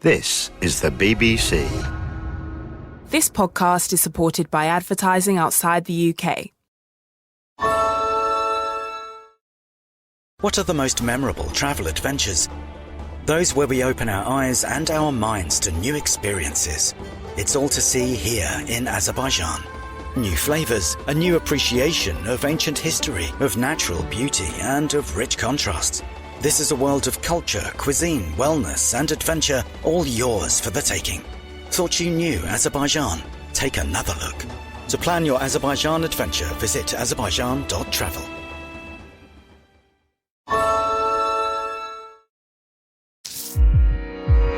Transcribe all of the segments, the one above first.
This is the BBC. This podcast is supported by advertising outside the UK. What are the most memorable travel adventures? Those where we open our eyes and our minds to new experiences. It's all to see here in Azerbaijan. New flavours, a new appreciation of ancient history, of natural beauty and of rich contrasts. This is a world of culture, cuisine, wellness and adventure, all yours for the taking. Thought you knew Azerbaijan? Take another look. To plan your Azerbaijan adventure, visit azerbaijan.travel.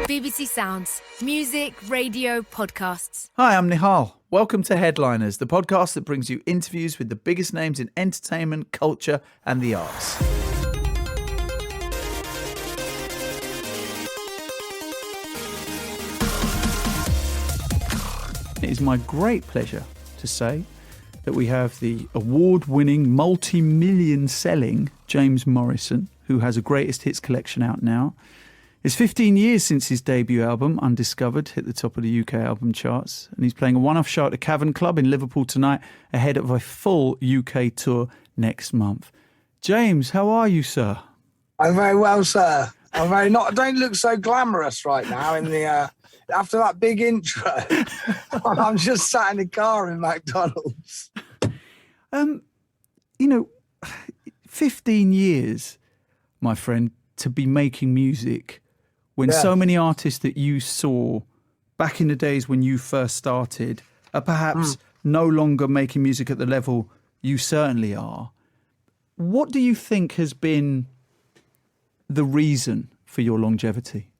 BBC Sounds. Music, radio, podcasts. Hi, I'm Nihal. Welcome to Headliners, the podcast that brings you interviews with the biggest names in entertainment, culture and the arts. It is my great pleasure to say that we have the award-winning, multi-million selling James Morrison, who has a greatest hits collection out now. It's 15 years since his debut album, Undiscovered, hit the top of the UK album charts, and he's playing a one-off show at the Cavern Club in Liverpool tonight, ahead of a full UK tour next month. James, how are you, sir? I'm very well, sir. I'm very not. Don't look so glamorous right now in the after that big intro. I'm just sat in the car in McDonald's. 15 years, my friend, to be making music when so many artists that you saw back in the days when you first started are perhaps no longer making music at the level you certainly are. What do you think has been the reason for your longevity?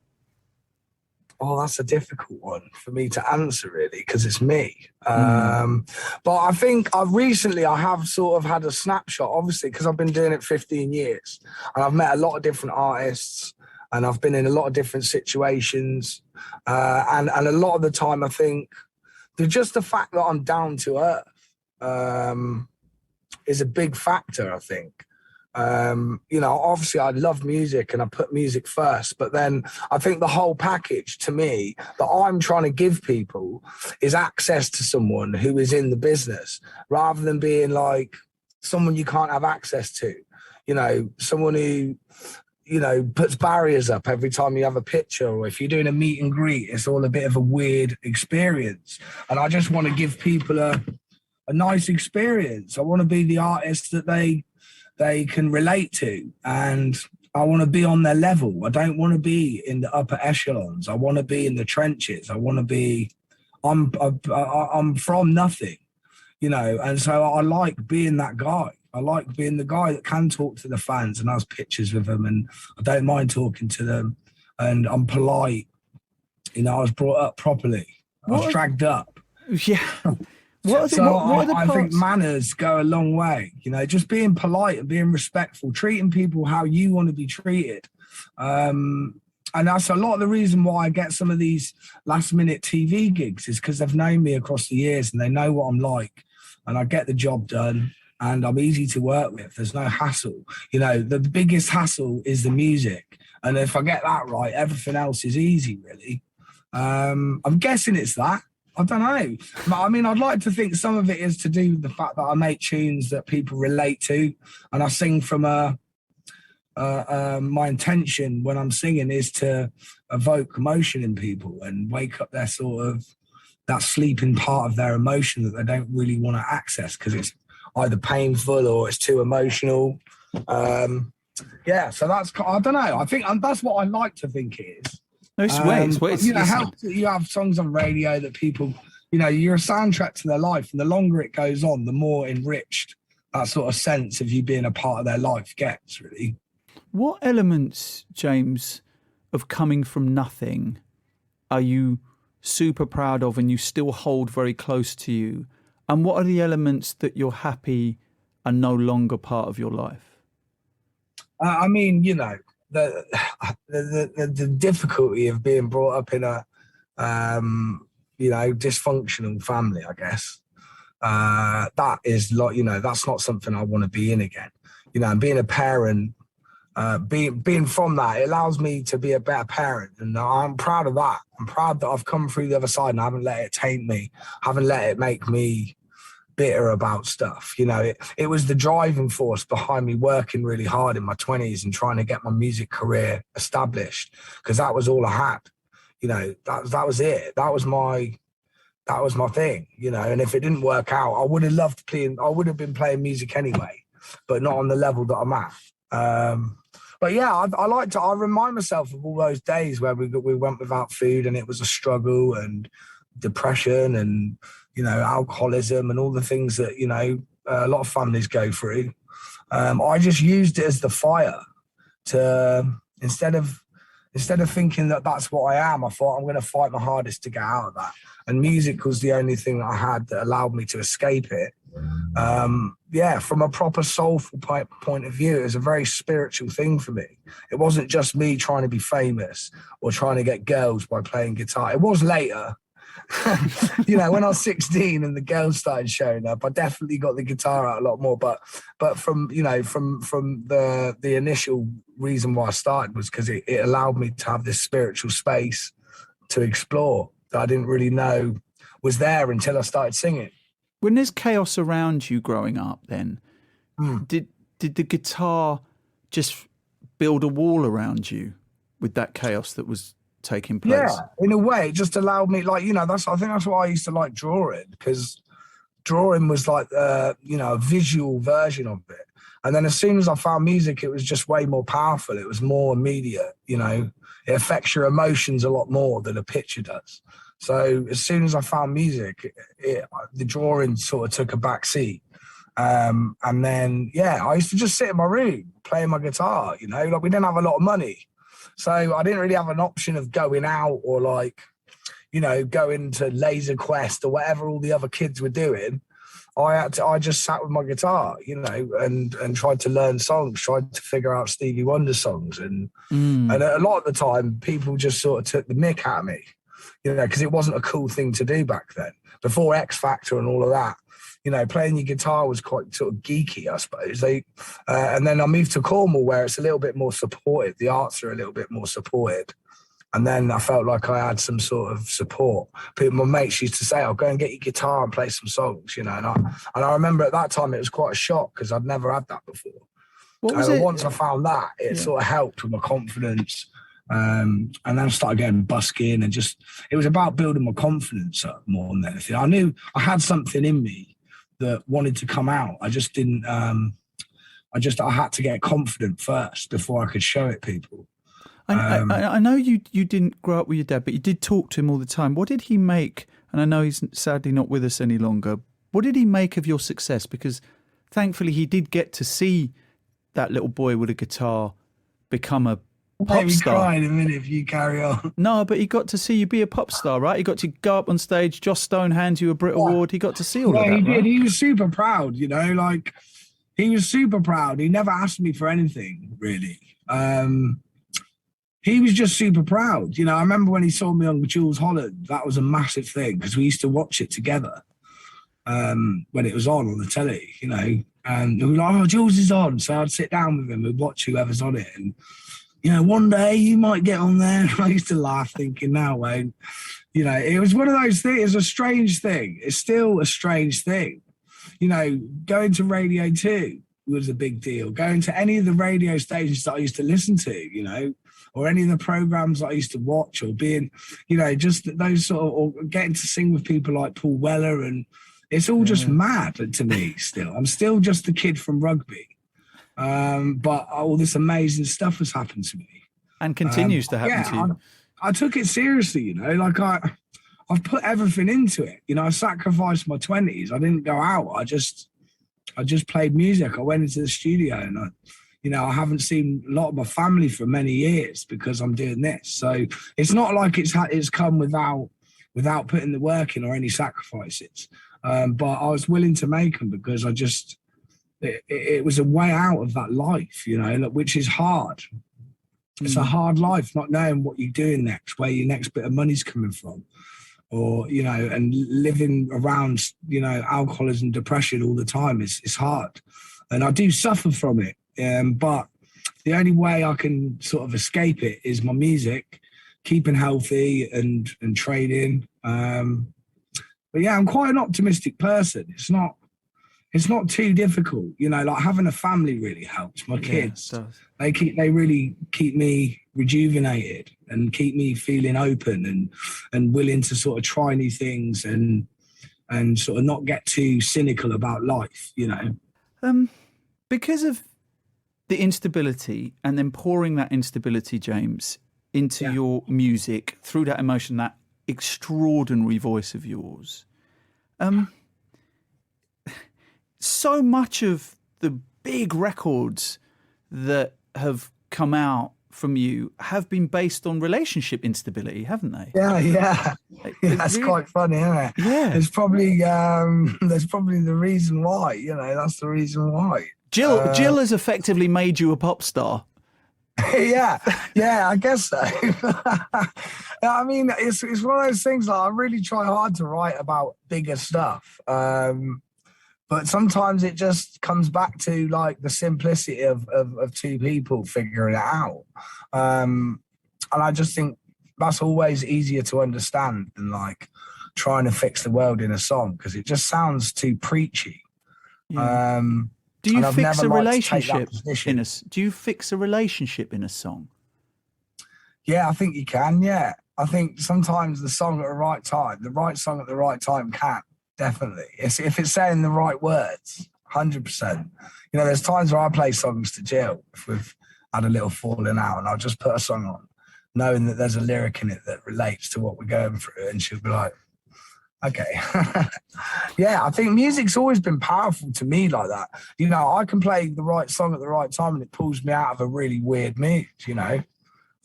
Oh, that's a difficult one for me to answer, really, because it's me. But I think I have sort of had a snapshot, obviously, because I've been doing it 15 years and I've met a lot of different artists and I've been in a lot of different situations. And a lot of the time, I think just the fact that I'm down to earth is a big factor, I think. Obviously I love music and I put music first, but then I think the whole package to me that I'm trying to give people is access to someone who is in the business rather than being like someone you can't have access to, someone who, puts barriers up every time you have a picture, or if you're doing a meet and greet, it's all a bit of a weird experience. And I just want to give people a nice experience. I want to be the artist that they can relate to, and I want to be on their level. I don't want to be in the upper echelons. I want to be in the trenches. I want to be, I'm from nothing, and so I like being that guy. I like being the guy that can talk to the fans and has pictures with them, and I don't mind talking to them, and I'm polite. I was brought up properly. I was dragged up. Yeah. I think manners go a long way, just being polite and being respectful, treating people how you want to be treated. And that's a lot of the reason why I get some of these last minute TV gigs is because they've known me across the years and they know what I'm like, and I get the job done and I'm easy to work with. There's no hassle. The biggest hassle is the music. And if I get that right, everything else is easy, really. I'm guessing it's that. I don't know. I mean, I'd like to think some of it is to do with the fact that I make tunes that people relate to, and I sing from my intention when I'm singing is to evoke emotion in people and wake up their sort of that sleeping part of their emotion that they don't really want to access because it's either painful or it's too emotional. So that's, I don't know. I think that's what I like to think it is. No, it's helps that you have songs on radio that people, you're a soundtrack to their life, and the longer it goes on, the more enriched that sort of sense of you being a part of their life gets, really. What elements, James, of coming from nothing are you super proud of and you still hold very close to you? And what are the elements that you're happy are no longer part of your life? The difficulty of being brought up in a dysfunctional family, I guess, that is like, that's not something I want to be in again. And being a parent being from that, it allows me to be a better parent, and I'm proud of that. I'm proud that I've come through the other side and I haven't let it taint me, haven't let it make me bitter about stuff. You know, it was the driving force behind me working really hard in my 20s and trying to get my music career established, because that was all I had. You know, that was it. That was my thing, you know. And if it didn't work out, I would have been playing music anyway, but not on the level that I'm at. But yeah, I remind myself of all those days where we went without food and it was a struggle, and depression and, you know, alcoholism and all the things that, you know, a lot of families go through. I just used it as the fire to, instead of thinking that that's what I am, I thought I'm going to fight my hardest to get out of that. And music was the only thing that I had that allowed me to escape it. Yeah, from a proper soulful point of view, it was a very spiritual thing for me. It wasn't just me trying to be famous or trying to get girls by playing guitar. It was later. You know, when I was 16 and the girls started showing up, I definitely got the guitar out a lot more. But from, you know, from the initial reason why I started was because it allowed me to have this spiritual space to explore that I didn't really know was there until I started singing. When there's chaos around you growing up, then did the guitar just build a wall around you with that chaos that was taking place? Yeah, in a way, it just allowed me, like, you know, I think that's why I used to like drawing, because drawing was like, you know, a visual version of it. And then as soon as I found music, it was just way more powerful. It was more immediate, you know. It affects your emotions a lot more than a picture does. So as soon as I found music, the drawing sort of took a back seat. And then, yeah, I used to just sit in my room playing my guitar, you know, like we didn't have a lot of money. So I didn't really have an option of going out or, like, you know, going to Laser Quest or whatever all the other kids were doing. I just sat with my guitar, you know, and tried to learn songs, tried to figure out Stevie Wonder songs. And a lot of the time people just sort of took the mick out of me, you know, because it wasn't a cool thing to do back then. Before X Factor and all of that, you know, playing your guitar was quite sort of geeky, I suppose. And then I moved to Cornwall, where it's a little bit more supported. The arts are a little bit more supported. And then I felt like I had some sort of support. My mates used to say, "I'll go and get your guitar and play some songs," you know. And I remember at that time it was quite a shock because I'd never had that before. What was it? Once I found that, it sort of helped with my confidence. And then I started getting busking, and just, it was about building my confidence up more than anything. I knew I had something in me that wanted to come out. I just didn't, I had to get confident first before I could show it people. I know you didn't grow up with your dad, but you did talk to him all the time. What did he make, and I know he's sadly not with us any longer, what did he make of your success? Because thankfully he did get to see that little boy with a guitar become a pop star. Cry in a minute if you carry on. No, but he got to see you be a pop star, right? He got to go up on stage, Joss Stone hands you a Brit Award. He got to see all of that, he did. Right? He was super proud, you know, like, he was super proud. He never asked me for anything, really. He was just super proud. You know, I remember when he saw me on Jules Holland, that was a massive thing because we used to watch it together when it was on the telly, you know. And we were like, "Oh, Jules is on." So I'd sit down with him and watch whoever's on it. And, you know, one day you might get on there. I used to laugh thinking, "No, won't." You know, it was one of those things. It was a strange thing. It's still a strange thing. You know, going to Radio 2 was a big deal. Going to any of the radio stations that I used to listen to, you know, or any of the programs that I used to watch, or being, you know, just those sort of, or getting to sing with people like Paul Weller, and it's all just mad to me still. I'm still just the kid from rugby. But all this amazing stuff has happened to me. And continues to happen to you. I took it seriously, you know, like I've put everything into it. You know, I sacrificed my 20s. I didn't go out. I just played music. I went into the studio, and I haven't seen a lot of my family for many years because I'm doing this. So it's not like it's come without putting the work in or any sacrifices. But I was willing to make them because it was a way out of that life, you know, which is hard. It's a hard life, not knowing what you're doing next, where your next bit of money's coming from, or, you know, and living around, you know, alcoholism, depression all the time is hard. And I do suffer from it. But the only way I can sort of escape it is my music, keeping healthy and training. But yeah, I'm quite an optimistic person. It's not too difficult, you know. Like having a family really helps. My kids, they really keep me rejuvenated and keep me feeling open and willing to sort of try new things and sort of not get too cynical about life, you know. Because of the instability and then pouring that instability, James, into your music through that emotion, that extraordinary voice of yours. So much of the big records that have come out from you have been based on relationship instability, haven't they? Yeah. That's really quite funny, isn't it? Yeah. There's probably the reason why, you know, that's the reason why. Jill has effectively made you a pop star. yeah, I guess so. I mean, it's one of those things. Like, I really try hard to write about bigger stuff, but sometimes it just comes back to like the simplicity of two people figuring it out, and I just think that's always easier to understand than like trying to fix the world in a song, because it just sounds too preachy. Yeah. Do you fix a relationship in a? Do you fix a relationship in a song? Yeah, I think you can. Yeah, I think sometimes the song at the right song at the right time can, definitely. If it's saying the right words, 100%. You know, there's times where I play songs to Jill if we've had a little falling out, and I'll just put a song on, knowing that there's a lyric in it that relates to what we're going through, and she'll be like, okay. Yeah, I think music's always been powerful to me like that. You know, I can play the right song at the right time and it pulls me out of a really weird mood, you know.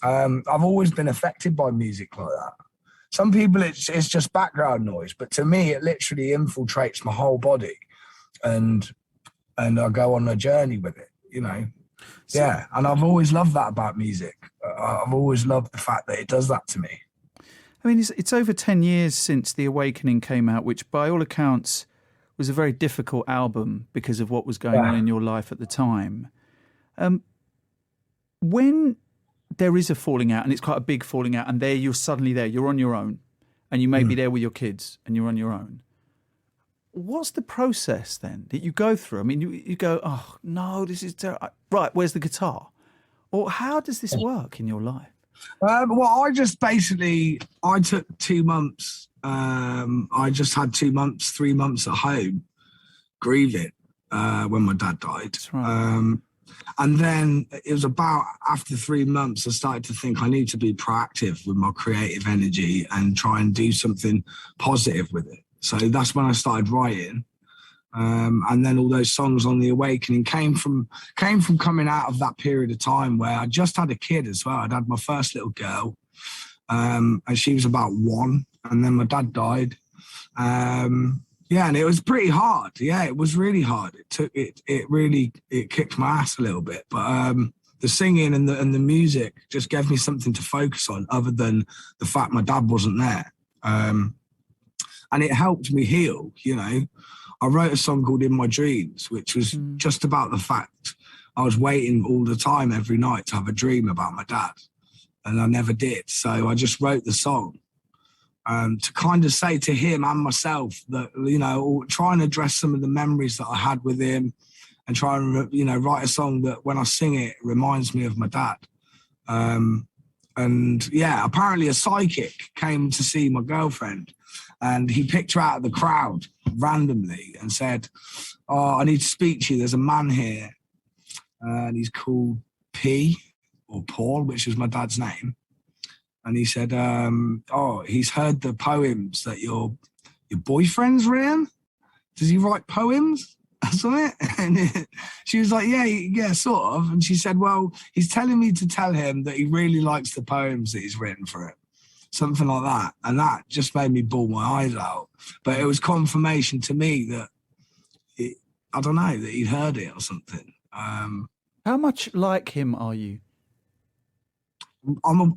I've always been affected by music like that. Some people, it's just background noise, but to me, it literally infiltrates my whole body, and I go on a journey with it, you know. Yeah, and I've always loved that about music. I've always loved the fact that it does that to me. I mean, it's over 10 years since The Awakening came out, which by all accounts was a very difficult album because of what was going on in your life at the time. When there is a falling out, and it's quite a big falling out, and you're suddenly there, you're on your own, and you may be there with your kids, and you're on your own. What's the process then that you go through? I mean, you go, oh, no, this is terrible. Right, where's the guitar? Or how does this work in your life? Well, I took 2 months. I just had 2 months, 3 months at home grieving when my dad died. That's right. And then it was about after 3 months, I started to think I need to be proactive with my creative energy and try and do something positive with it. So that's when I started writing. And then all those songs on The Awakening came from coming out of that period of time where I just had a kid as well. I'd had my first little girl, and she was about 1, and then my dad died. Yeah, and it was pretty hard. Yeah, it was really hard. It kicked my ass a little bit, but the singing and the music just gave me something to focus on other than the fact my dad wasn't there. And it helped me heal, you know. I wrote a song called In My Dreams, which was just about the fact I was waiting all the time every night to have a dream about my dad, and I never did. So I just wrote the song to kind of say to him and myself that, you know, or try and address some of the memories that I had with him, and try and, you know, write a song that when I sing it reminds me of my dad. And yeah, apparently a psychic came to see my girlfriend, and he picked her out of the crowd randomly and said, oh, I need to speak to you. There's a man here, and he's called P, or Paul, which is my dad's name. And he said, oh, he's heard the poems that your boyfriend's written. Does he write poems or something? And she was like, yeah, sort of. And she said, well, he's telling me to tell him that he really likes the poems that he's written for him. Something like that. And that just made me bawl my eyes out. But it was confirmation to me that, that he'd heard it or something. How much like him are you? I'm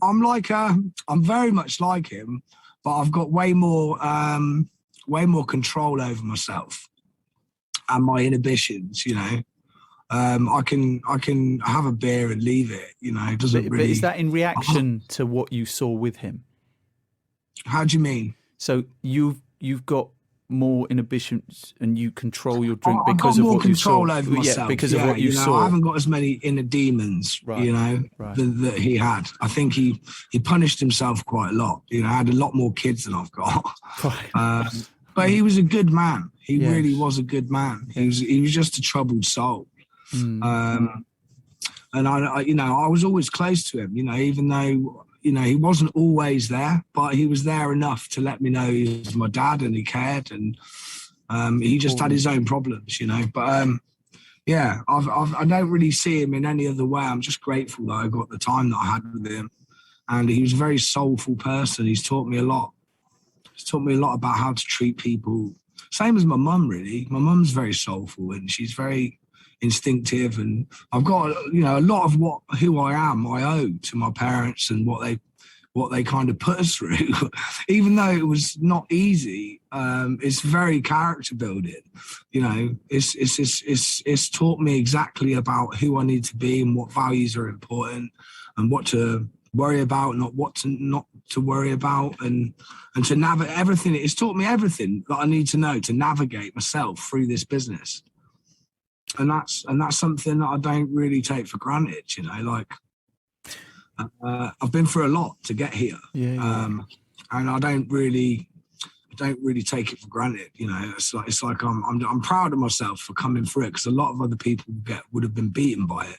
very much like him, but I've got way more control over myself and my inhibitions, you know. I can have a beer and leave it. You know, it doesn't really. But is that in reaction to what you saw with him? How do you mean? So you've got more inhibitions and you control your drink I've because got of more what you saw. control over myself. Yeah, because of what you know, saw. I haven't got as many inner demons, that he had. I think he punished himself quite a lot. You know, I had a lot more kids than I've got. Right. But he was a good man. He really was a good man. He was just a troubled soul. And I was always close to him. You know, even though he wasn't always there, but he was there enough to let me know he was my dad and he cared, and he just had his own problems. You know, but I don't really see him in any other way. I'm just grateful that I got the time that I had with him, and he was a very soulful person. He's taught me a lot. He's taught me a lot about how to treat people. Same as my mum, really. My mum's very soulful and she's very instinctive, and I've got a lot of who I am I owe to my parents and what they kind of put us through. Even though it was not easy, it's very character building. You know, it's taught me exactly about who I need to be and what values are important and what to worry about, not to worry about, and to navigate everything. It's taught me everything that I need to know to navigate myself through this business. And that's something that I don't really take for granted, you know, like I've been through a lot to get here. And I don't really take it for granted, you know. It's like I'm proud of myself for coming through it, because a lot of other people would have been beaten by it.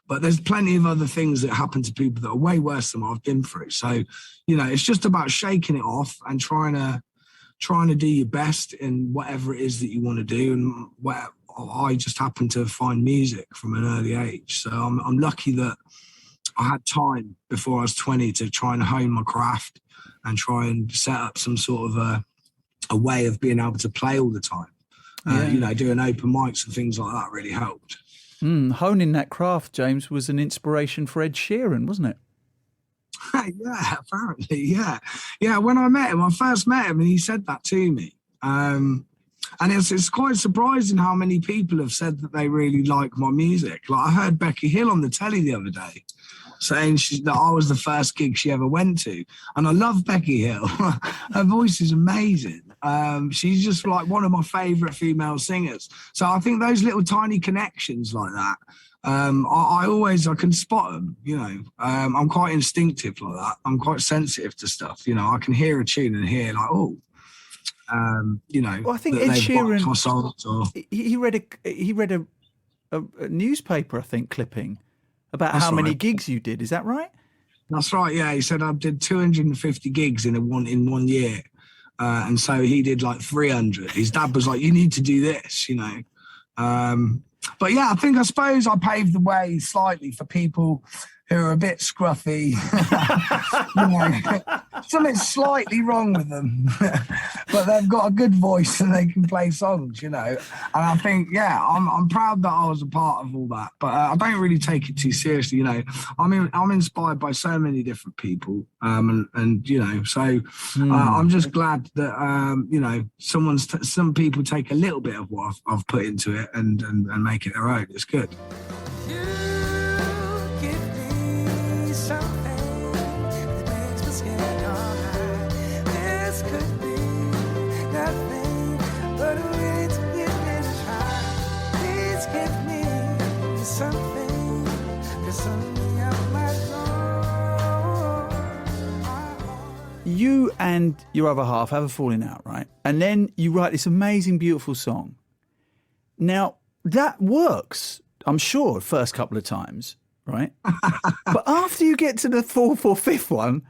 But there's plenty of other things that happen to people that are way worse than what I've been through. So, you know, it's just about shaking it off and trying to do your best in whatever it is that you want to do. And I just happened to find music from an early age. So I'm lucky that I had time before I was 20 to try and hone my craft and try and set up some sort of a way of being able to play all the time. You know, doing open mics and things like that really helped. Honing that craft, James, was an inspiration for Ed Sheeran, wasn't it? Yeah, apparently, yeah. Yeah, when I first met him, and he said that to me. And it's quite surprising how many people have said that they really like my music. Like, I heard Becky Hill on the telly the other day saying that I was the first gig she ever went to. And I love Becky Hill. Her voice is amazing. She's just like one of my favourite female singers. So I think those little tiny connections like that, I can spot them, you know. I'm quite instinctive like that. I'm quite sensitive to stuff, you know. I can hear a tune and hear like, you know. Well, I think Ed Sheeran, he read a newspaper, I think, clipping about how many gigs you did. Is that right? That's right. Yeah, he said I did 250 gigs in one year, and so he did like 300. His dad was like, "You need to do this," you know. But yeah, I suppose I paved the way slightly for people who are a bit scruffy. You know, something slightly wrong with them, but they've got a good voice and they can play songs, you know. And I think, I'm proud that I was a part of all that, but I don't really take it too seriously, you know. I'm inspired by so many different people, and you know, so I'm just glad that you know, some people take a little bit of what I've put into it and make it their own. It's good. You and your other half have a falling out, right? And then you write this amazing, beautiful song. Now, that works, I'm sure, first couple of times, right? But after you get to the fourth or fifth one,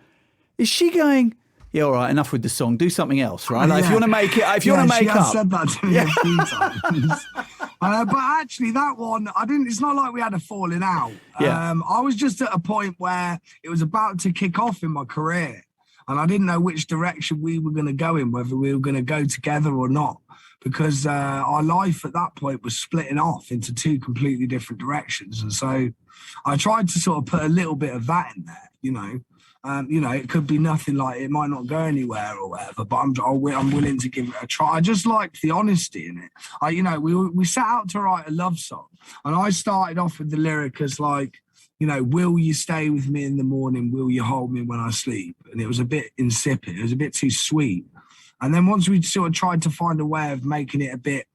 is she going, yeah, all right, enough with the song, do something else, right? Like, if you want to make it, if you want to make up. She has said that to me a few times. But actually, that one, it's not like we had a falling out. I was just at a point where it was about to kick off in my career. And I didn't know which direction we were going to go in, whether we were going to go together or not, because our life at that point was splitting off into two completely different directions. And so I tried to sort of put a little bit of that in there, you know. It could be nothing, like it might not go anywhere or whatever, but I'm willing to give it a try. I just like the honesty in it. We set out to write a love song, and I started off with the lyric as like, will you stay with me in the morning? Will you hold me when I sleep? And it was a bit insipid. It was a bit too sweet. And then once we sort of tried to find a way of making it a bit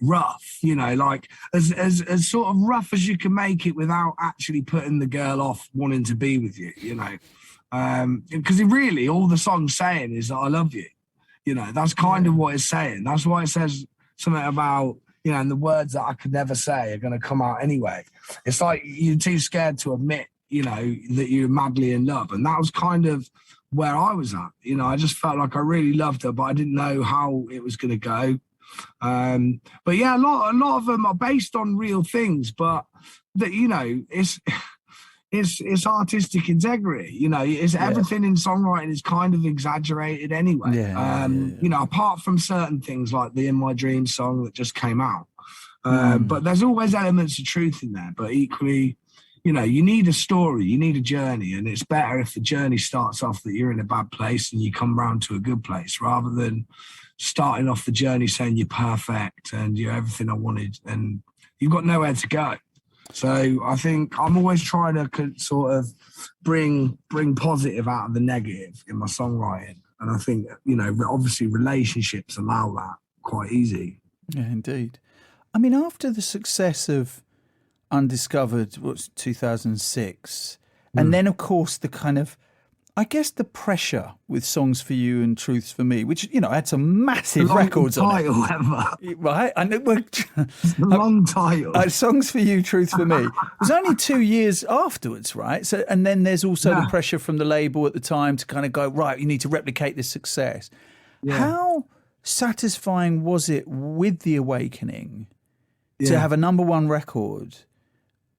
rough, like as sort of rough as you can make it without actually putting the girl off wanting to be with you, because really all the song's saying is that I love you. That's kind of what it's saying. That's why it says something about, and the words that I could never say are going to come out anyway. It's like you're too scared to admit, that you're madly in love. And that was kind of where I was at. I just felt like I really loved her, but I didn't know how it was going to go. But yeah, a lot of them are based on real things, but that, it's artistic integrity. It's everything in songwriting is kind of exaggerated anyway. Apart from certain things like the In My Dreams song that just came out. But there's always elements of truth in there. But equally, you need a story, you need a journey, and it's better if the journey starts off that you're in a bad place and you come round to a good place, rather than starting off the journey saying you're perfect and you're everything I wanted and you've got nowhere to go. So I think I'm always trying to sort of bring positive out of the negative in my songwriting. And I think, obviously relationships allow that quite easy. Yeah, indeed. I mean, after the success of Undiscovered, 2006, and then, of course, the kind of, I guess, the pressure with Songs for You and Truths for Me, which, had some massive records on it. Ever. Right? And it was it's a long title. Songs for You, Truths for Me. It was only 2 years afterwards, right? So, and then there's also the pressure from the label at the time to kind of go, right, you need to replicate this success. Yeah. How satisfying was it with The Awakening to have a number one record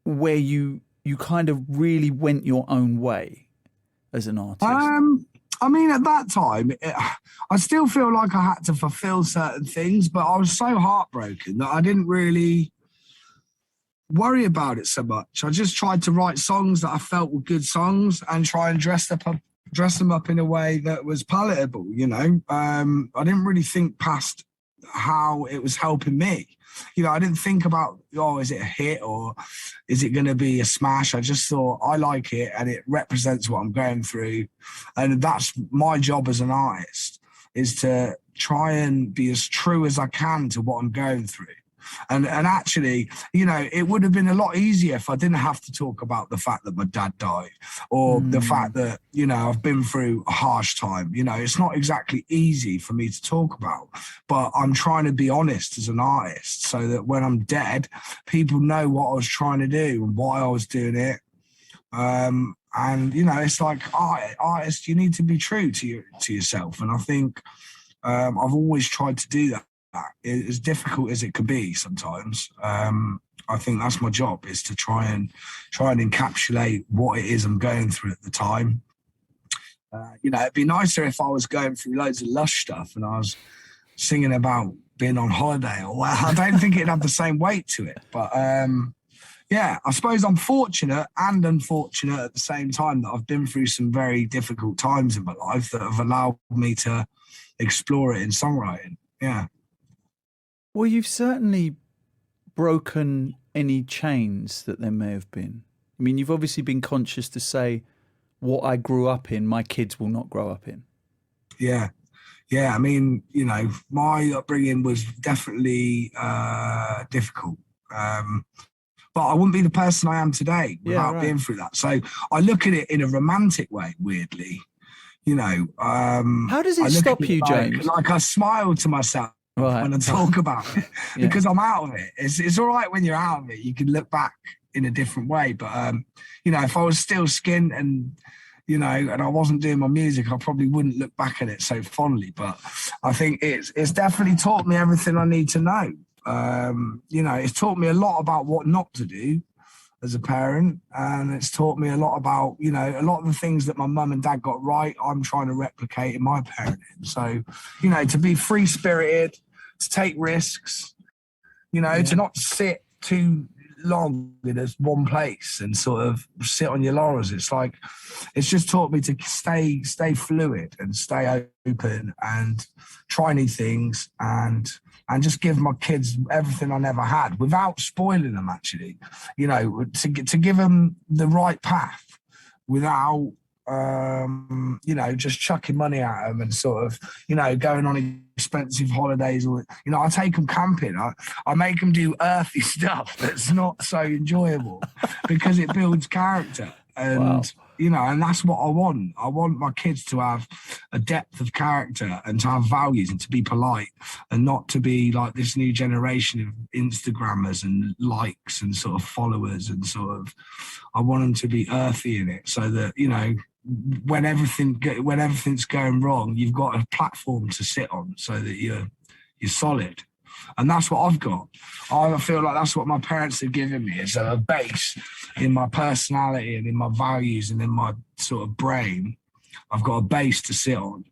where you kind of really went your own way as an artist? I mean, at that time, I still feel like I had to fulfill certain things, but I was so heartbroken that I didn't really worry about it so much. I just tried to write songs that I felt were good songs and try and dress them up in a way that was palatable, I didn't really think past how it was helping me. I didn't think about, is it a hit or is it going to be a smash? I just thought, I like it and it represents what I'm going through. And that's my job as an artist, is to try and be as true as I can to what I'm going through. And actually, it would have been a lot easier if I didn't have to talk about the fact that my dad died or the fact that, I've been through a harsh time. It's not exactly easy for me to talk about, but I'm trying to be honest as an artist so that when I'm dead, people know what I was trying to do and why I was doing it. It's like artists, you need to be true to yourself. And I think I've always tried to do that. As difficult as it can be sometimes, I think that's my job, is to try and encapsulate what it is I'm going through at the time. It'd be nicer if I was going through loads of lush stuff and I was singing about being on holiday, or I don't think it'd have the same weight to it. But I suppose I'm fortunate and unfortunate at the same time that I've been through some very difficult times in my life that have allowed me to explore it in songwriting. Yeah. Well, you've certainly broken any chains that there may have been. I mean, you've obviously been conscious to say, what I grew up in, my kids will not grow up in. Yeah. Yeah. I mean, my upbringing was definitely difficult. But I wouldn't be the person I am today without being through that. So I look at it in a romantic way, weirdly. How does it stop you, James? Like I smile to myself. Right. When I talk about it, because I'm out of it. It's all right when you're out of it. You can look back in a different way. But, if I was still skint and, and I wasn't doing my music, I probably wouldn't look back at it so fondly. But I think it's definitely taught me everything I need to know. It's taught me a lot about what not to do as a parent. And it's taught me a lot about, a lot of the things that my mum and dad got right, I'm trying to replicate in my parenting. So, to be free-spirited, to take risks, to not sit too long in this one place and sort of sit on your laurels. It's like, it's just taught me to stay fluid and stay open and try new things and just give my kids everything I never had without spoiling them, actually, you know, to give them the right path without, you know, just chucking money at them and sort of, you know, going on expensive holidays. Or, you know, I take them camping. I make them do earthy stuff that's not so enjoyable because it builds character. And, wow. You know, and that's what I want. I want my kids to have a depth of character and to have values and to be polite and not to be like this new generation of Instagrammers and likes and sort of followers and sort of, I want them to be earthy in it so that, you know, when everything's going wrong, you've got a platform to sit on so that you're solid. And that's what I've got. I feel like that's what my parents have given me, is a base in my personality and in my values and in my sort of brain. I've got a base to sit on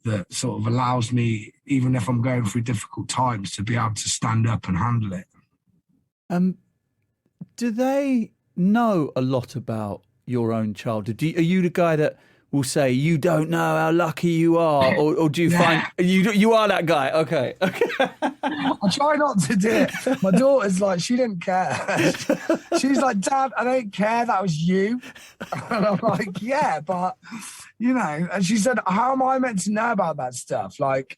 that sort of allows me, even if I'm going through difficult times, to be able to stand up and handle it. Do they know a lot about your own childhood? Are you the guy that will say, you don't know how lucky you are? Or do you find you are that guy? Okay. I try not to do it. My daughter's like, she didn't care. She's like, Dad, I don't care. That was you. And I'm like, yeah, but, you know, and she said, how am I meant to know about that stuff? Like,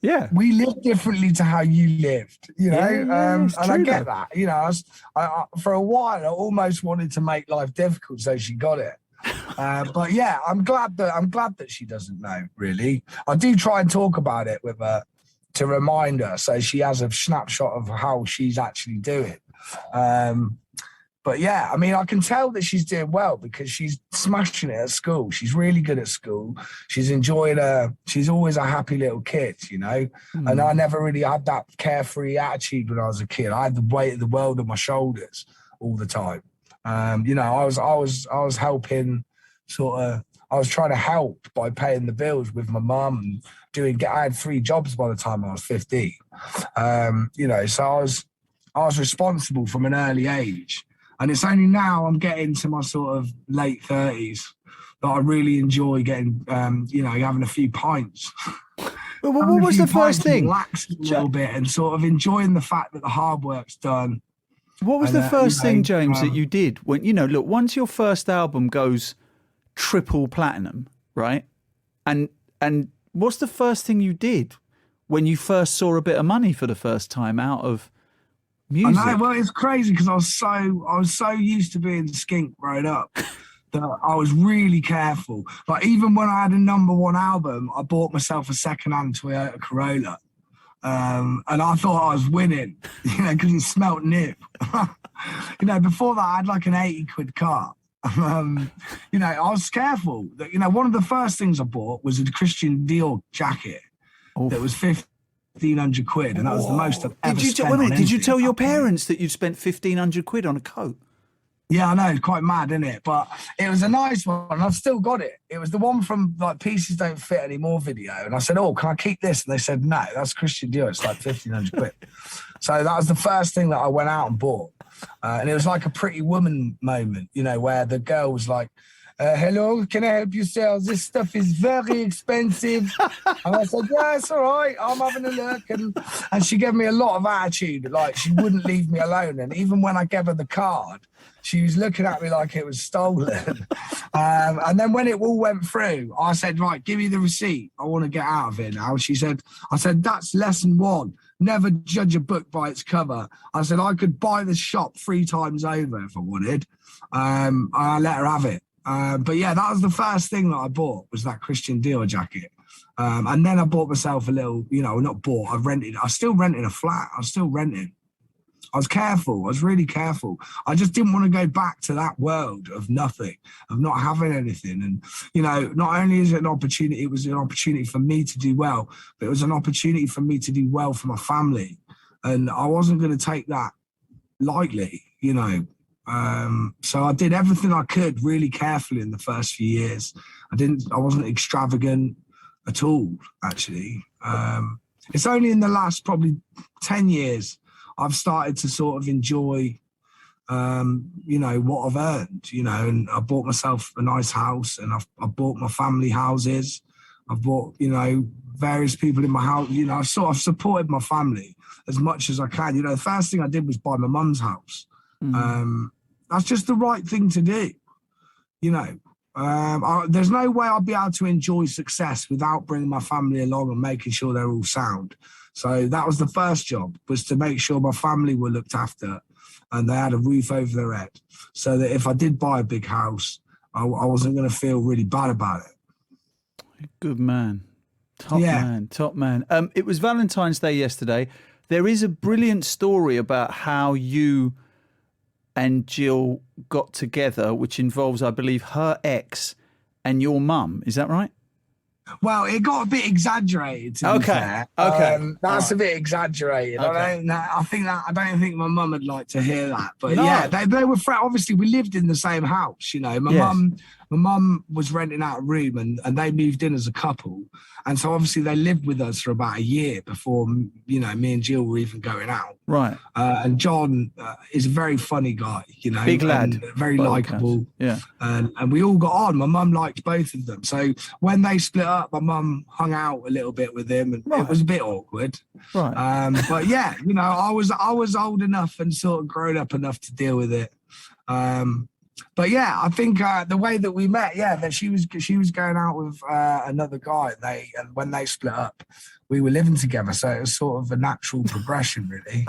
yeah, we live differently to how you lived, you know, and I get that. You know, I for a while, I almost wanted to make life difficult, so she got it. But yeah, I'm glad that she doesn't know, really. I do try and talk about it with her to remind her, so she has a snapshot of how she's actually doing. But yeah, I mean, I can tell that she's doing well because she's smashing it at school. She's really good at school. She's enjoying she's always a happy little kid, you know. And I never really had that carefree attitude when I was a kid. I had the weight of the world on my shoulders all the time. You know, I was helping I was trying to help by paying the bills with my mum and I had 3 jobs by the time I was 15. You know, so I was responsible from an early age. And it's only now I'm getting to my sort of late 30s that I really enjoy getting, you know, having a few pints. Well, what was the first thing? Relax a little bit and sort of enjoying the fact that the hard work's done. What was the first thing, James, that you did when, you know, look, once your first album goes triple platinum, right? And what's the first thing you did when you first saw a bit of money for the first time out of music? I know, well, it's crazy because I was so used to being skink right up that I was really careful. Like, even when I had a #1 album, I bought myself a second-hand Toyota Corolla. And I thought I was winning, you know, because it smelt new. You know, before that, I had like an 80 quid car. You know, I was careful. That, you know, one of the first things I bought was a Christian Dior jacket that was 1,500 quid, and that was the most I've ever spent on anything. Did you tell your parents that you'd spent 1,500 quid on a coat? Yeah, I know, it's quite mad, isn't it? But it was a nice one. I've still got it. It was the one from like Pieces Don't Fit Anymore video. And I said, oh, can I keep this? And they said, no, that's Christian Dior. It's like 1,500 quid. So that was the first thing that I went out and bought. And it was like a Pretty Woman moment, you know, where the girl was like, hello, can I help you sell? This stuff is very expensive. And I said, yeah, it's all right. I'm having a look. And she gave me a lot of attitude. Like, she wouldn't leave me alone. And even when I gave her the card, she was looking at me like it was stolen. And then when it all went through, I said, right, give me the receipt. I want to get out of here now. I said, that's lesson 1. Never judge a book by its cover. I said, I could buy the shop 3 times over if I wanted. I let her have it. But yeah, that was the first thing that I bought, was that Christian Dior jacket. And then I bought myself a little, you know, not bought, I was still renting a flat. I was still renting. I was careful. I was really careful. I just didn't want to go back to that world of nothing, of not having anything. And, you know, not only is it an opportunity, it was an opportunity for me to do well, but it was an opportunity for me to do well for my family. And I wasn't going to take that lightly, you know. So I did everything I could really carefully in the first few years. I wasn't extravagant at all, actually. It's only in the last probably 10 years I've started to sort of enjoy what I've earned, and I bought myself a nice house, and I've bought my family houses. I've bought, various people in my house. I've supported my family as much as I can. The first thing I did was buy my mum's house. That's just the right thing to do. There's no way I'll be able to enjoy success without bringing my family along and making sure they're all sound. So that was the first job, was to make sure my family were looked after and they had a roof over their head, so that if I did buy a big house, I wasn't going to feel really bad about it. Good man. Top man. It was Valentine's Day yesterday. There is a brilliant story about how you and Jill got together, which involves, I believe, her ex and your mum. Is that right? Well, it got a bit exaggerated, to be fair. Okay. That's a bit exaggerated. Okay. I don't think my mum would like to hear that. But No. yeah, they were obviously we lived in the same house, My mum was renting out a room and they moved in as a couple. And so obviously they lived with us for about a year before, me and Jill were even going out. Right. And John is a very funny guy, Big lad. Very likeable. Yeah. And we all got on. My mum liked both of them. So when they split up, my mum hung out a little bit with him, and It was a bit awkward. Right. But yeah, I was old enough and sort of grown up enough to deal with it. But yeah, I think the way that we met, that she was going out with another guy. And when they split up, we were living together, so it was sort of a natural progression, really.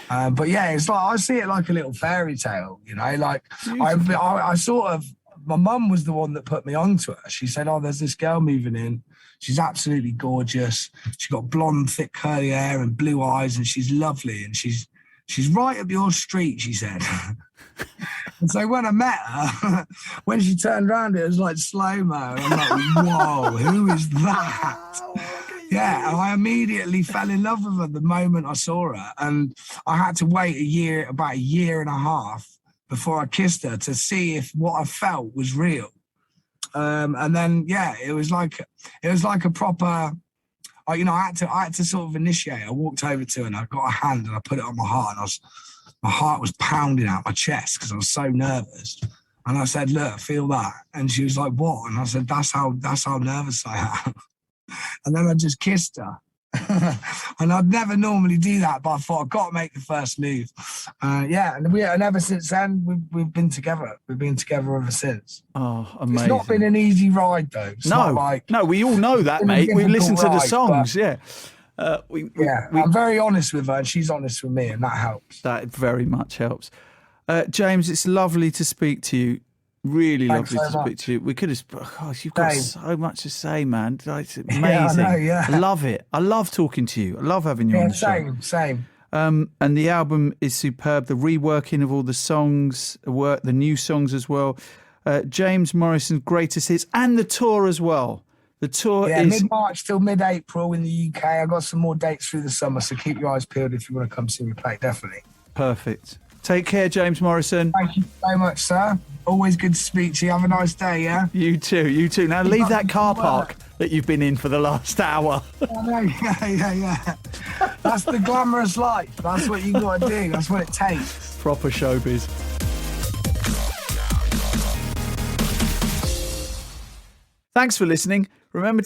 But yeah, it's like I see it like a little fairy tale, Like I sort of, my mum was the one that put me onto her. She said, "Oh, there's this girl moving in. She's absolutely gorgeous. She's got blonde, thick, curly hair and blue eyes, and she's lovely, and she's right up your street," she said. And so when I met her, when she turned around, it was like slow-mo. And I'm like, whoa, who is that? Yeah, and I immediately fell in love with her the moment I saw her. And I had to wait about a year and a half before I kissed her to see if what I felt was real. And then, it was like a proper... I had to sort of initiate. I walked over to her and I got a hand and I put it on my heart, and my heart was pounding out my chest because I was so nervous. And I said, "Look, feel that." And she was like, "What?" And I said, "That's how nervous I am." And then I just kissed her. And I'd never normally do that, but I thought I've got to make the first move. And ever since then we've been together. We've been together ever since. Oh, amazing! It's not been an easy ride though. No, we all know that, mate. We listen to the songs, I'm very honest with her, and she's honest with me, and that helps. That very much helps. James, it's lovely to speak to you. Really Thanks lovely so to much. speak to you. We could have. Gosh, you've got so much to say, man. It's amazing. Yeah, I know, I love it. I love talking to you. I love having you on the show. Same. And the album is superb. The reworking of all the songs, the new songs as well. James Morrison's greatest hits, and the tour as well. The tour is mid-March till mid-April in the UK. I got some more dates through the summer, so keep your eyes peeled if you want to come see me play. Definitely. Perfect. Take care, James Morrison. Thank you so much, sir. Always good to speak to you. Have a nice day, yeah? You too. Now leave that car park that you've been in for the last hour. I know, yeah. That's the glamorous life. That's what you got to do. That's what it takes. Proper showbiz. Thanks for listening. Remember to